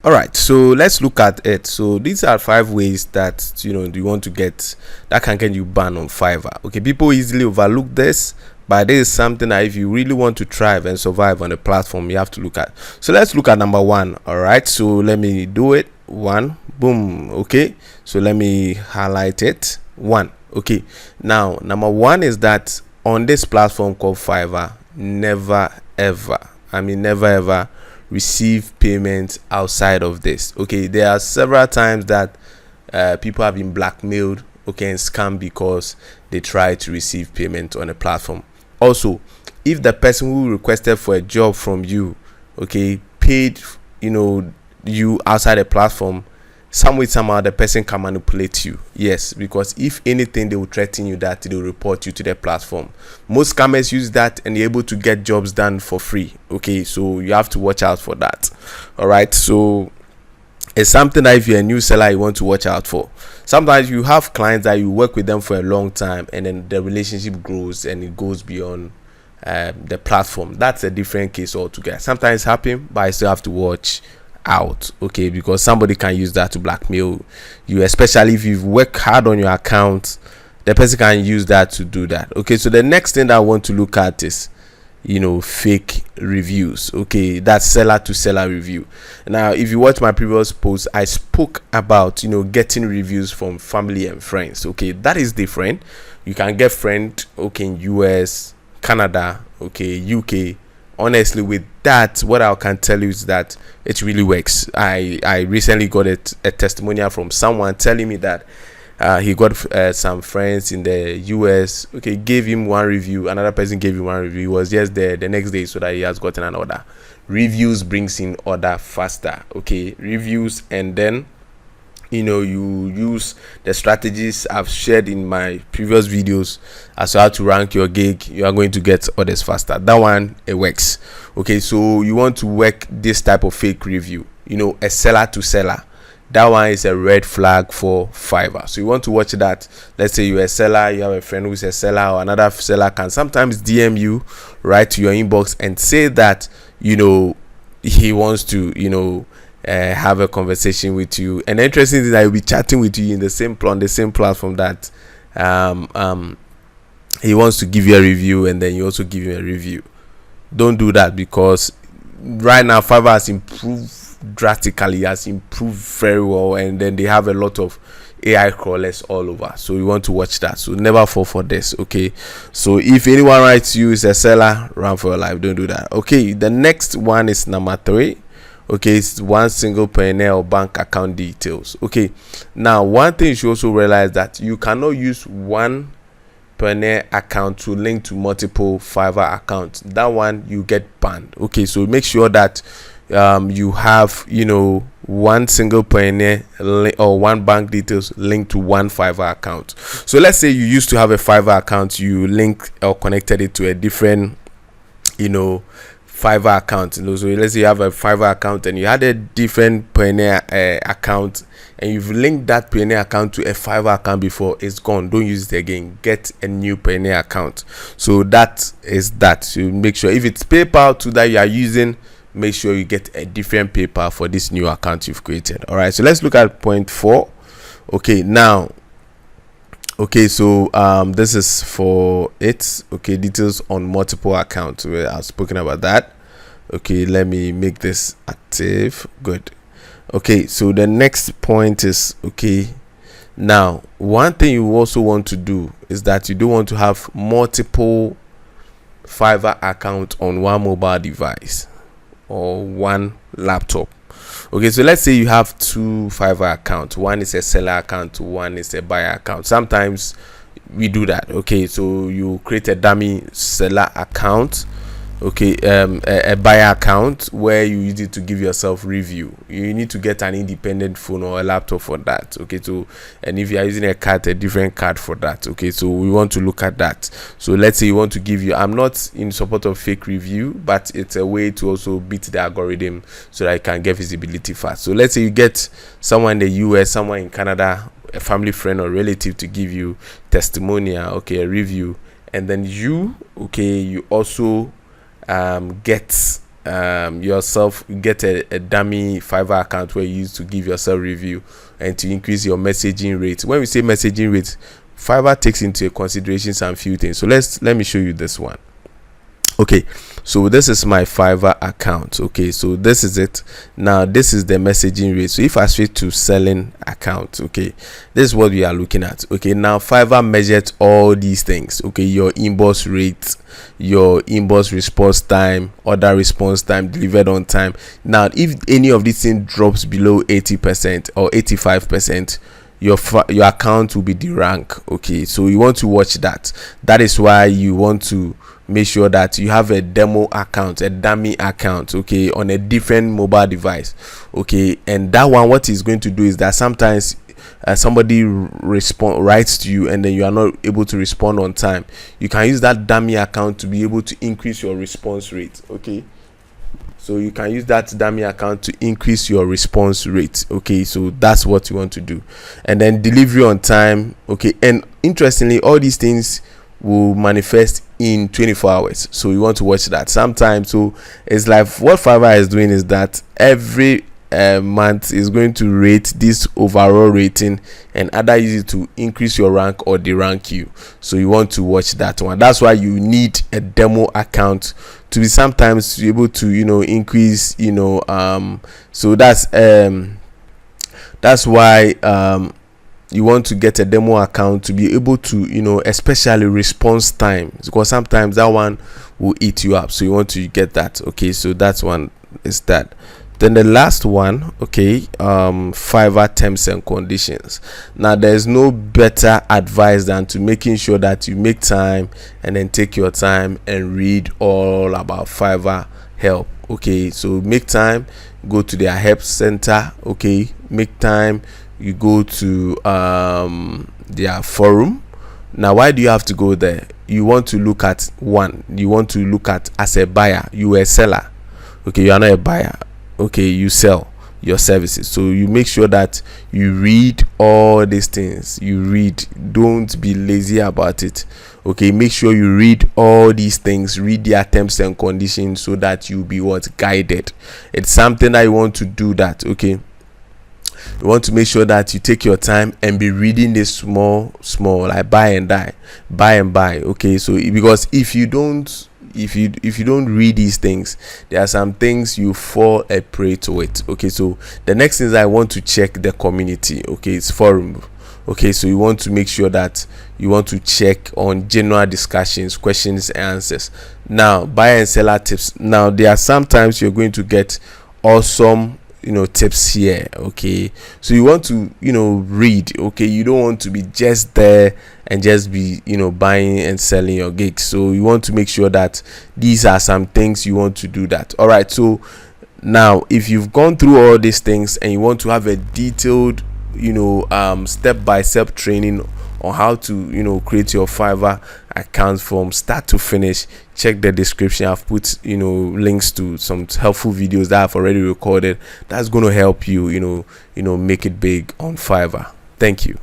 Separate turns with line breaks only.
All right, so let's look at it. So these are 5 ways that you want to get that can get you banned on Fiverr. Okay, people easily overlook this, but this is something that if you really want to thrive and survive on the platform, you have to look at. So let's look at number one. All right, so let me do it. One, boom. Okay, so let me highlight it. One. Okay, now number one is that on this platform called Fiverr, never ever receive payments outside of this. Okay, there are several times that people have been blackmailed, okay, and scammed because they try to receive payment on a platform. Also, if the person who requested for a job from you, okay, paid you outside a platform, somehow the person can manipulate you. Yes, because if anything, they will threaten you that they will report you to the platform. Most scammers use that and they're able to get jobs done for free. Okay, so you have to watch out for that. All right, so it's something that if you're a new seller, you want to watch out for. Sometimes you have clients that you work with them for a long time and then the relationship grows and it goes beyond the platform. That's a different case altogether. Sometimes it's happening, but I still have to watch out, okay, because somebody can use that to blackmail you, especially if you've worked hard on your account. The person can use that to do that. Okay, so the next thing that I want to look at is fake reviews. Okay, that's seller to seller review. Now if you watch my previous post, I spoke about getting reviews from family and friends. Okay, that is different. You can get friend, okay, in US, Canada, okay, UK. Honestly, with that, what I can tell you is that it really works. I recently got a testimonial from someone telling me that he got some friends in the US, okay, gave him one review, another person gave him one review. He was just there the next day, so that he has gotten an order. Reviews brings in order faster. Okay, reviews, and then you use the strategies I've shared in my previous videos as to how to rank your gig. You are going to get orders faster. That one, it works. Okay, so you want to work this type of fake review, a seller to seller. That one is a red flag for Fiverr. So you want to watch that. Let's say you're a seller, you have a friend who's a seller, or another seller can sometimes DM you right to your inbox and say that he wants to have a conversation with you. And the interesting thing is that he'll be chatting with you in the same platform that he wants to give you a review, and then you also give him a review. Don't do that, because right now Fiverr has improved drastically, has improved very well, and then they have a lot of AI crawlers all over. So you want to watch that. So never fall for this. Okay, so if anyone writes you is a seller, run for your life. Don't do that. Okay, the next one is number 3. Okay, it's one single pioneer or bank account details. Okay, now one thing you should also realize that you cannot use one pioneer account to link to multiple Fiverr accounts. That one you get banned. Okay, so make sure that you have one single pioneer or one bank details linked to one Fiverr account. So let's say you used to have a Fiverr account, you linked or connected it to a different Fiverr account. So let's say you have a Fiverr account and you had a different Pioneer account, and you've linked that Pioneer account to a Fiverr account before. It's gone. Don't use it again. Get a new Pioneer account. So that is that. So make sure if it's PayPal to that you are using, make sure you get a different PayPal for this new account you've created. All right, so let's look at point 4. Okay, now so this is for it. Okay, details on multiple accounts. I've spoken about that. Okay, let me make this active. Good. Okay, so the next point is, okay, now one thing you also want to do is that you don't want to have multiple Fiverr accounts on one mobile device or one laptop. Okay, so let's say you have 2 Fiverr accounts. One is a seller account, one is a buyer account. Sometimes we do that. Okay, so you create a dummy seller account, okay, a buyer account where you use it to give yourself review. You need to get an independent phone or a laptop for that. Okay, so and if you are using a card, a different card for that. Okay, so we want to look at that. So let's say you want to give you, I'm not in support of fake review, but it's a way to also beat the algorithm so that I can get visibility fast. So let's say you get someone in the US, someone in Canada, a family friend or relative to give you testimonial, okay, a review, and then you also get yourself, get a dummy Fiverr account where you use to give yourself review and to increase your messaging rate. When we say messaging rate, Fiverr takes into consideration some few things. So let me show you this one. Okay, so this is my Fiverr account. Okay, so this is it. Now this is the messaging rate. So if I switch to selling account, okay, this is what we are looking at. Okay, now Fiverr measured all these things. Okay, your inbox rate, your inbox response time, order response time, delivered on time. Now if any of these things drops below 80% or 85%, your account will be derank. Okay, so you want to watch that. That is why you want to make sure that you have a demo account, a dummy account, okay, on a different mobile device. Okay, and that one, what is going to do is that sometimes somebody writes to you and then you are not able to respond on time. You can use that dummy account to be able to increase your response rate. Okay, so you can use that dummy account to increase your response rate. Okay, so that's what you want to do. And then delivery on time. Okay, and interestingly, all these things will manifest in 24 hours, so you want to watch that. Sometimes, so it's like what Fiverr is doing is that every month is going to rate this overall rating and either use it to increase your rank or derank you. So you want to watch that one. That's why you need a demo account to be sometimes be able to increase so that's why you want to get a demo account to be able to especially response time, because sometimes that one will eat you up. So you want to get that. Okay, so that's one is that. Then the last one, okay, Fiverr terms and conditions. Now there's no better advice than to making sure that you make time and then take your time and read all about Fiverr help. Okay, so make time, go to their help center. Okay, make time, you go to their forum. Now why do you have to go there? You want to look at as a buyer, you are a seller. Okay, you are not a buyer. Okay, you sell your services, so you make sure that you read all these things. You read, don't be lazy about it. Okay, make sure you read all these things, read their terms and conditions, so that you'll be guided. It's something that you want to do that. Okay, you want to make sure that you take your time and be reading this small like buy and buy. Okay, so because if you don't read these things, there are some things you fall a prey to it. Okay, so the next thing is I want to check the community. Okay, it's forum. Okay, so you want to make sure that you want to check on general discussions, questions and answers. Now buyer and seller tips. Now there are sometimes you're going to get awesome tips here. Okay, so you want to read. Okay, you don't want to be just there and just be buying and selling your gigs. So you want to make sure that these are some things you want to do that. All right, so now if you've gone through all these things and you want to have a detailed step-by-step training on how to create your Fiverr account from start to finish, check the description. I've put links to some helpful videos that I've already recorded that's going to help you make it big on Fiverr. Thank you.